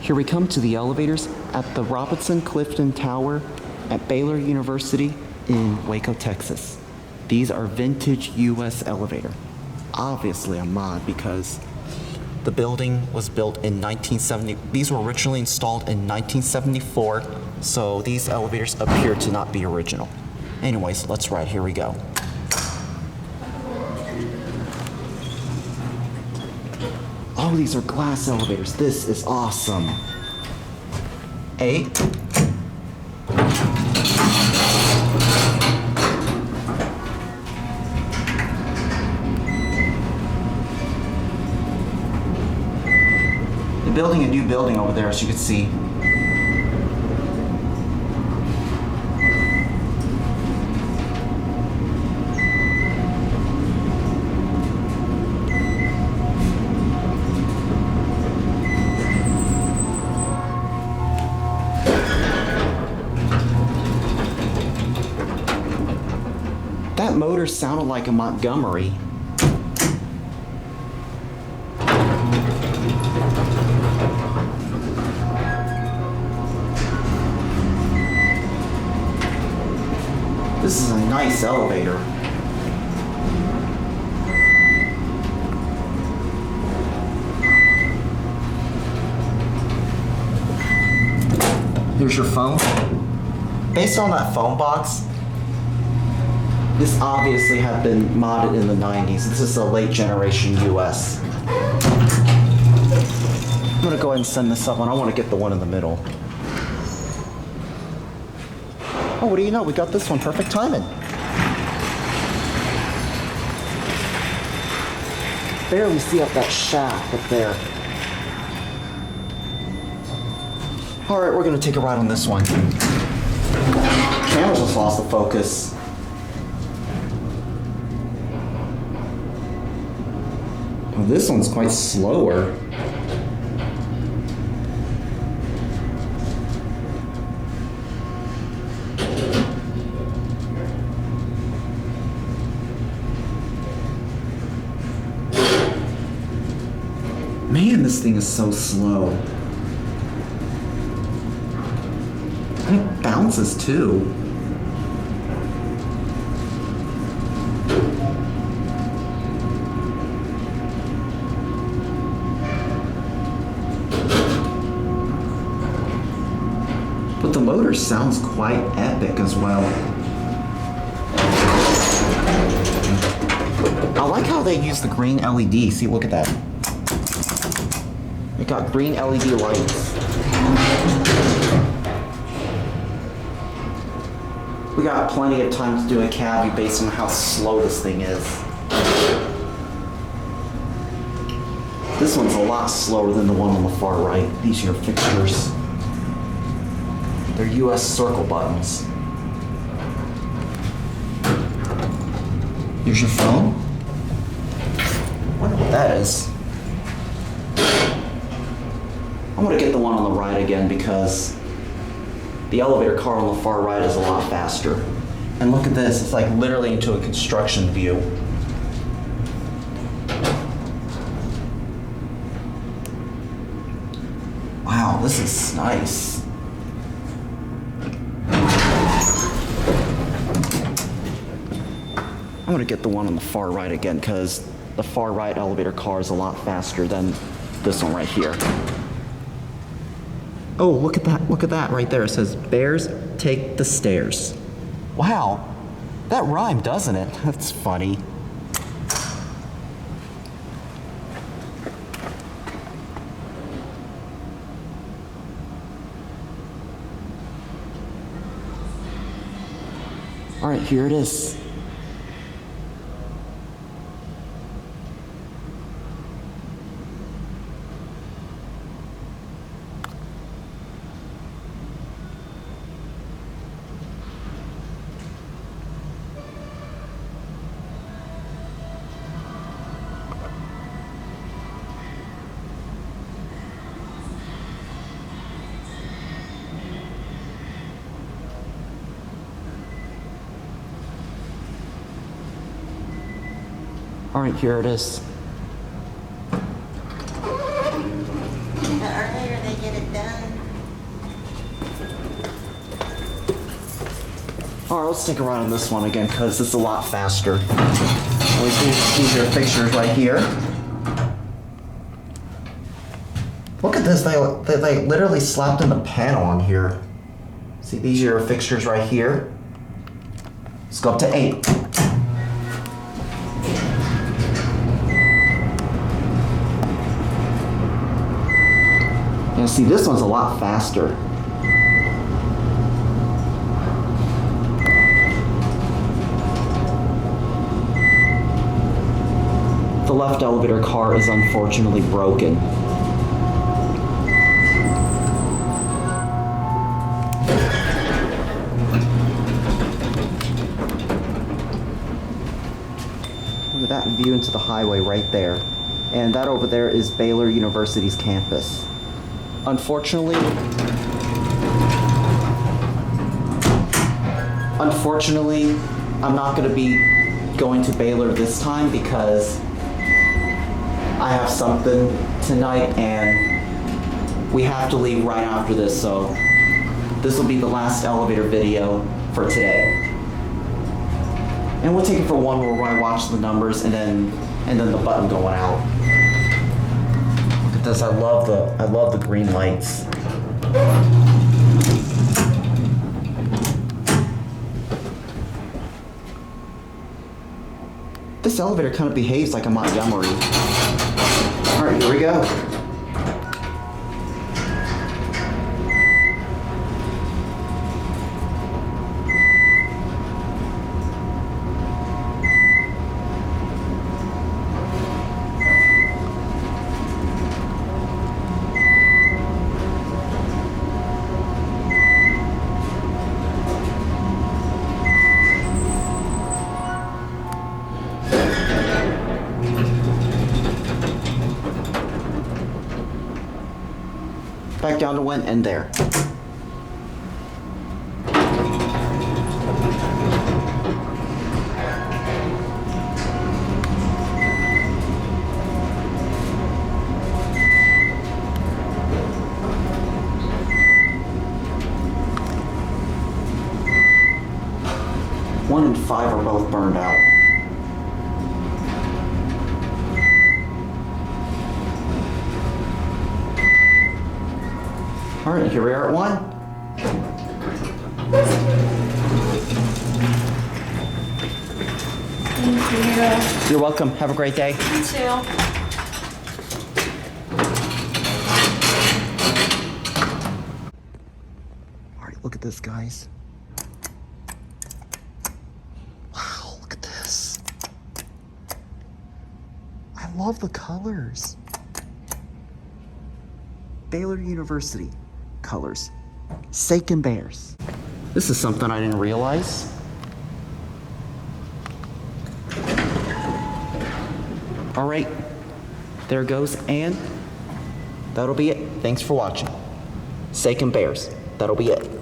Here we come to the elevators at the Clifton Tower at Baylor University in Waco, Texas. These are vintage US elevator. Obviously a mod because the building was built in 1970. These were originally installed in 1974, so these elevators appear to not be original. Anyways, let's ride. Here we go. Oh, these are glass elevators. This is awesome. 8. They're building a new building over there, as you can see. That motor sounded like a Montgomery. This is a nice elevator. Here's your phone. Based on that phone box, this obviously had been modded in the 90s. This is a late generation US. I'm gonna go ahead and send this up, and I wanna get the one in the middle. Oh, what do you know? We got this one. Perfect timing. Barely see up that shaft up there. All right, we're gonna take a ride on this one. Camera just lost the focus. Oh, this one's quite slower. Man, this thing is so slow. And it bounces too. But the motor sounds quite epic as well. I like how they use the green LED. See, look at that. It got green LED lights. We got plenty of time to do a cavity based on how slow this thing is. This one's a lot slower than the one on the far right. These are your fixtures. They're US circle buttons. Here's your phone. I wonder what that is. I'm gonna get the one on the right again because the elevator car on the far right is a lot faster. And look at this, it's like literally into a construction view. Wow, this is nice. I'm gonna get the one on the far right again because the far right elevator car is a lot faster than this one right here. Oh, look at that right there. It says, "Bears take the stairs." Wow, that rhymed, doesn't it? That's funny. All right, here it is. All right, here it is. The earlier they get it done, All right, let's take a ride on this one again because it's a lot faster. These are fixtures right here. Look at this, they literally slapped in the panel on here. See, these are your fixtures right here. Let's go up to 8. And see, this one's a lot faster. The left elevator car is unfortunately broken. Look at that view into the highway right there. And that over there is Baylor University's campus. Unfortunately, I'm not going to be going to Baylor this time because I have something tonight and we have to leave right after this, so this will be the last elevator video for today. And we'll take it for one more where I watch the numbers and then the button going out. Look at this, I love the green lights. This elevator kind of behaves like a Montgomery. All right, here we go. Back down to 1 and there. One and 5 are both burned out. All right, here we are at 1. Thank you. You're welcome. Have a great day. You too. All right, look at this, guys. Wow, look at this. I love the colors. Baylor University colors. Sacred Bears. This is something I didn't realize. All right, there goes, and that'll be it. Thanks for watching. Sacred Bears. That'll be it.